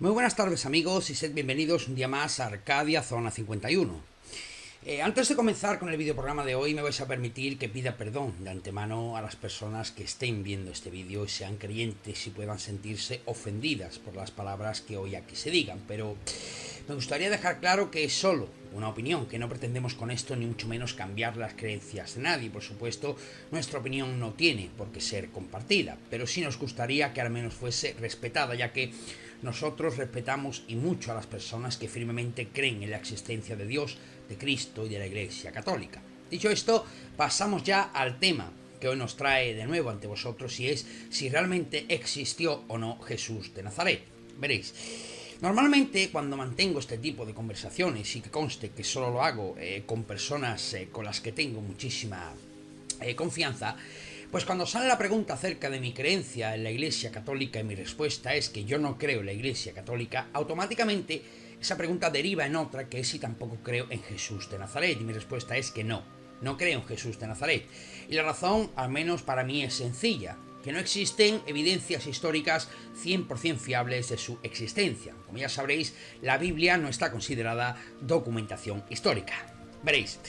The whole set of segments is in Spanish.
Muy buenas tardes amigos y sed bienvenidos un día más a Arcadia Zona 51. Antes de comenzar con el videoprograma de hoy me vais a permitir que pida perdón de antemano a las personas que estén viendo este vídeo y sean creyentes y puedan sentirse ofendidas por las palabras que hoy aquí se digan, pero me gustaría dejar claro que es solo una opinión, que no pretendemos con esto ni mucho menos cambiar las creencias de nadie. Por supuesto, nuestra opinión no tiene por qué ser compartida, pero sí nos gustaría que al menos fuese respetada, ya que nosotros respetamos y mucho a las personas que firmemente creen en la existencia de Dios, de Cristo y de la Iglesia Católica. Dicho esto, pasamos ya al tema que hoy nos trae de nuevo ante vosotros, y es si realmente existió o no Jesús de Nazaret. Veréis, normalmente cuando mantengo este tipo de conversaciones, y que conste que solo lo hago con personas con las que tengo muchísima confianza, pues cuando sale la pregunta acerca de mi creencia en la Iglesia Católica y mi respuesta es que yo no creo en la Iglesia Católica, automáticamente esa pregunta deriva en otra, que es si tampoco creo en Jesús de Nazaret, y mi respuesta es que no creo en Jesús de Nazaret. Y la razón, al menos para mí, es sencilla: que no existen evidencias históricas 100% fiables de su existencia. Como ya sabréis, la Biblia no está considerada documentación histórica. Veréis,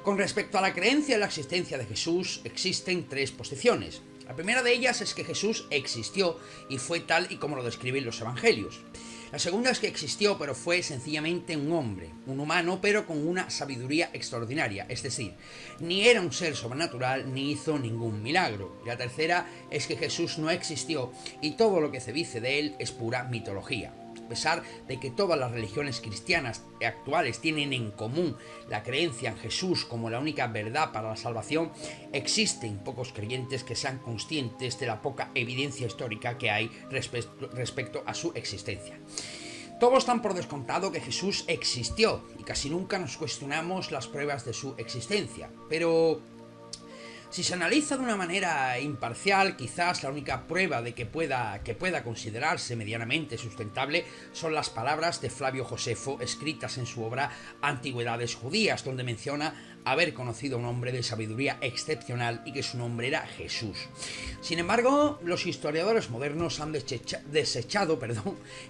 con respecto a la creencia en la existencia de Jesús, existen tres posiciones. La primera de ellas es que Jesús existió y fue tal y como lo describen los evangelios. La segunda es que existió, pero fue sencillamente un hombre, un humano, pero con una sabiduría extraordinaria, es decir, ni era un ser sobrenatural ni hizo ningún milagro. Y la tercera es que Jesús no existió y todo lo que se dice de él es pura mitología. A pesar de que todas las religiones cristianas actuales tienen en común la creencia en Jesús como la única verdad para la salvación, existen pocos creyentes que sean conscientes de la poca evidencia histórica que hay respecto a su existencia. Todos dan por descontado que Jesús existió y casi nunca nos cuestionamos las pruebas de su existencia, pero si se analiza de una manera imparcial, quizás la única prueba de que pueda considerarse medianamente sustentable son las palabras de Flavio Josefo escritas en su obra Antigüedades Judías, donde menciona haber conocido a un hombre de sabiduría excepcional y que su nombre era Jesús. Sin embargo, los historiadores modernos han desechado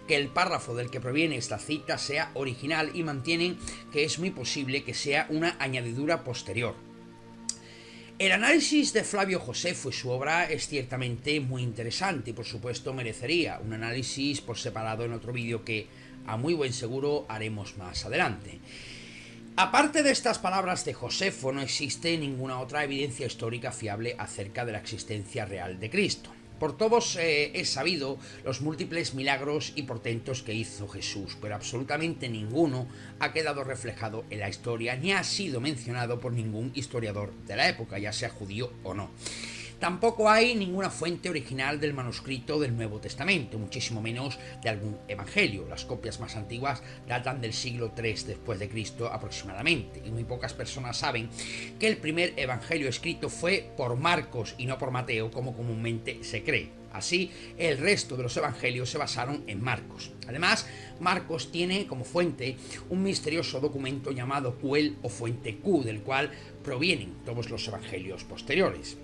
que el párrafo del que proviene esta cita sea original y mantienen que es muy posible que sea una añadidura posterior. El análisis de Flavio Josefo y su obra es ciertamente muy interesante y por supuesto merecería un análisis por separado en otro vídeo que a muy buen seguro haremos más adelante. Aparte de estas palabras de Josefo, no existe ninguna otra evidencia histórica fiable acerca de la existencia real de Cristo. Por todos es sabido los múltiples milagros y portentos que hizo Jesús, pero absolutamente ninguno ha quedado reflejado en la historia ni ha sido mencionado por ningún historiador de la época, ya sea judío o no. Tampoco hay ninguna fuente original del manuscrito del Nuevo Testamento, muchísimo menos de algún evangelio. Las copias más antiguas datan del siglo III después de Cristo aproximadamente, y muy pocas personas saben que el primer evangelio escrito fue por Marcos y no por Mateo, como comúnmente se cree. Así, el resto de los evangelios se basaron en Marcos. Además, Marcos tiene como fuente un misterioso documento llamado Cuel o fuente Q, del cual provienen todos los evangelios posteriores.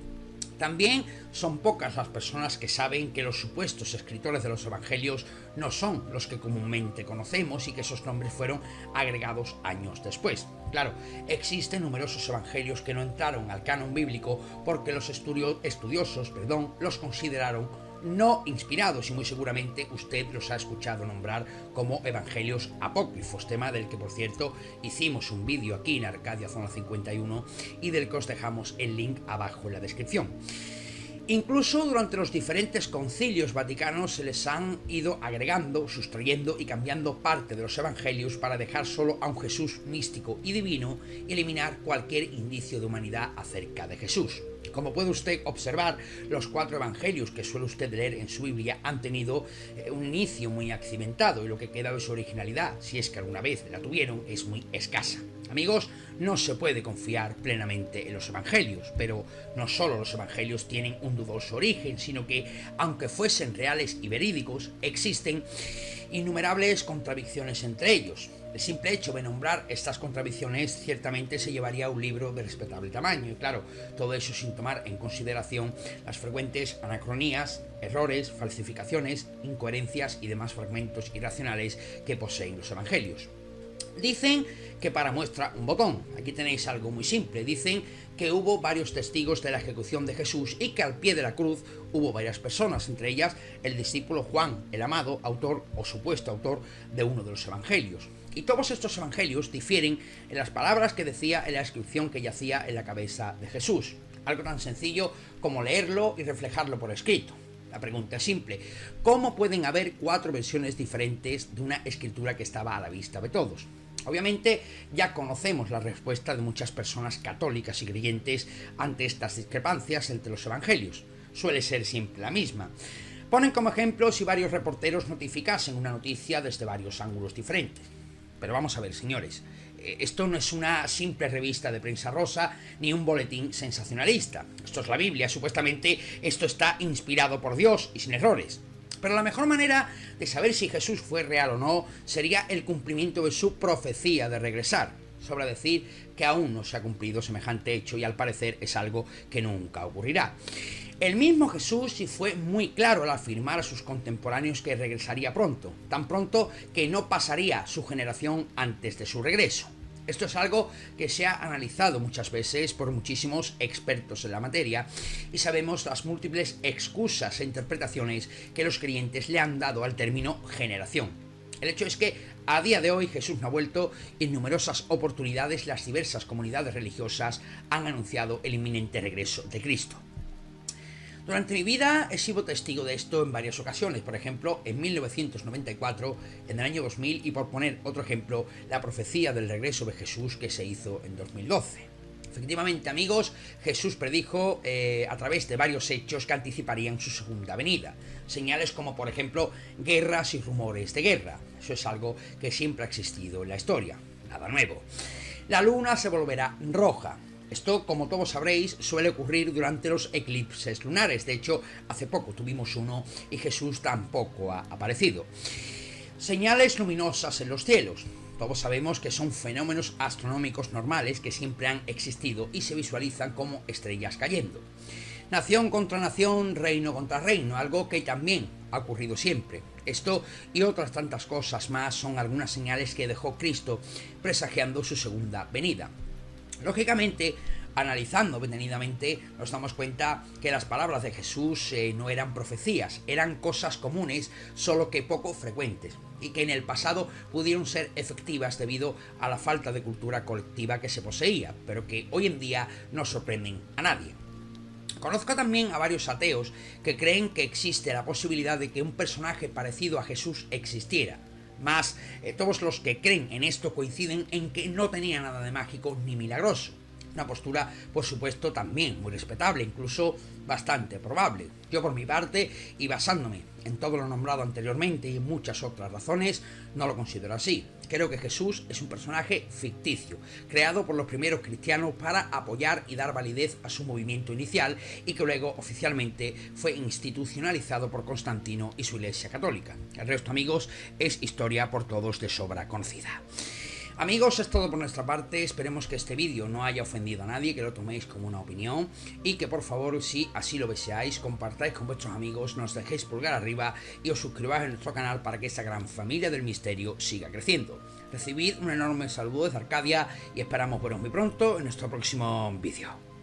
También son pocas las personas que saben que los supuestos escritores de los evangelios no son los que comúnmente conocemos y que esos nombres fueron agregados años después. Claro, existen numerosos evangelios que no entraron al canon bíblico porque los estudiosos los consideraron no inspirados, y muy seguramente usted los ha escuchado nombrar como evangelios apócrifos, tema del que por cierto hicimos un vídeo aquí en Arcadia Zona 51 y del que os dejamos el link abajo en la descripción. Incluso durante los diferentes concilios vaticanos se les han ido agregando, sustrayendo y cambiando parte de los evangelios para dejar solo a un Jesús místico y divino y eliminar cualquier indicio de humanidad acerca de Jesús. Como puede usted observar, los 4 evangelios que suele usted leer en su Biblia han tenido un inicio muy accidentado, y lo que queda de su originalidad, si es que alguna vez la tuvieron, es muy escasa. Amigos, no se puede confiar plenamente en los evangelios, pero no solo los evangelios tienen un dudoso origen, sino que, aunque fuesen reales y verídicos, existen innumerables contradicciones entre ellos. El simple hecho de nombrar estas contradicciones ciertamente se llevaría a un libro de respetable tamaño, y claro, todo eso sin tomar en consideración las frecuentes anacronías, errores, falsificaciones, incoherencias y demás fragmentos irracionales que poseen los evangelios. Dicen que para muestra un botón. Aquí tenéis algo muy simple. Dicen que hubo varios testigos de la ejecución de Jesús y que al pie de la cruz hubo varias personas, entre ellas el discípulo Juan, el amado, autor o supuesto autor de uno de los evangelios. Y todos estos evangelios difieren en las palabras que decía en la inscripción que yacía en la cabeza de Jesús. Algo tan sencillo como leerlo y reflejarlo por escrito. La pregunta es simple: ¿cómo pueden haber 4 versiones diferentes de una escritura que estaba a la vista de todos? Obviamente ya conocemos la respuesta de muchas personas católicas y creyentes ante estas discrepancias entre los evangelios. Suele ser siempre la misma. Ponen como ejemplo si varios reporteros notificasen una noticia desde varios ángulos diferentes. Pero vamos a ver, señores, esto no es una simple revista de prensa rosa ni un boletín sensacionalista. Esto es la Biblia, supuestamente esto está inspirado por Dios y sin errores. Pero la mejor manera de saber si Jesús fue real o no sería el cumplimiento de su profecía de regresar. Sobra decir que aún no se ha cumplido semejante hecho y al parecer es algo que nunca ocurrirá. El mismo Jesús sí fue muy claro al afirmar a sus contemporáneos que regresaría pronto, tan pronto que no pasaría su generación antes de su regreso. Esto es algo que se ha analizado muchas veces por muchísimos expertos en la materia y sabemos las múltiples excusas e interpretaciones que los creyentes le han dado al término generación. El hecho es que a día de hoy Jesús no ha vuelto y en numerosas oportunidades las diversas comunidades religiosas han anunciado el inminente regreso de Cristo. Durante mi vida he sido testigo de esto en varias ocasiones, por ejemplo, en 1994, en el año 2000 y por poner otro ejemplo, la profecía del regreso de Jesús que se hizo en 2012. Efectivamente, amigos, Jesús predijo a través de varios hechos que anticiparían su segunda venida. Señales como, por ejemplo, guerras y rumores de guerra. Eso es algo que siempre ha existido en la historia. Nada nuevo. La luna se volverá roja. Esto, como todos sabréis, suele ocurrir durante los eclipses lunares. De hecho, hace poco tuvimos uno y Jesús tampoco ha aparecido. Señales luminosas en los cielos. Todos sabemos que son fenómenos astronómicos normales que siempre han existido y se visualizan como estrellas cayendo. Nación contra nación, reino contra reino, algo que también ha ocurrido siempre. Esto y otras tantas cosas más son algunas señales que dejó Cristo presagiando su segunda venida. Lógicamente, analizando detenidamente, nos damos cuenta que las palabras de Jesús no eran profecías, eran cosas comunes, solo que poco frecuentes, y que en el pasado pudieron ser efectivas debido a la falta de cultura colectiva que se poseía, pero que hoy en día no sorprenden a nadie. Conozco también a varios ateos que creen que existe la posibilidad de que un personaje parecido a Jesús existiera. Mas todos los que creen en esto coinciden en que no tenía nada de mágico ni milagroso. Una postura, por supuesto, también muy respetable, incluso bastante probable. Yo, por mi parte, y basándome en todo lo nombrado anteriormente y en muchas otras razones, no lo considero así. Creo que Jesús es un personaje ficticio, creado por los primeros cristianos para apoyar y dar validez a su movimiento inicial y que luego oficialmente fue institucionalizado por Constantino y su Iglesia Católica. El resto, amigos, es historia por todos de sobra conocida. Amigos, es todo por nuestra parte. Esperemos que este vídeo no haya ofendido a nadie, que lo toméis como una opinión y que por favor, si así lo deseáis, compartáis con vuestros amigos, nos dejéis pulgar arriba y os suscribáis a nuestro canal para que esta gran familia del misterio siga creciendo. Recibid un enorme saludo desde Arcadia y esperamos veros muy pronto en nuestro próximo vídeo.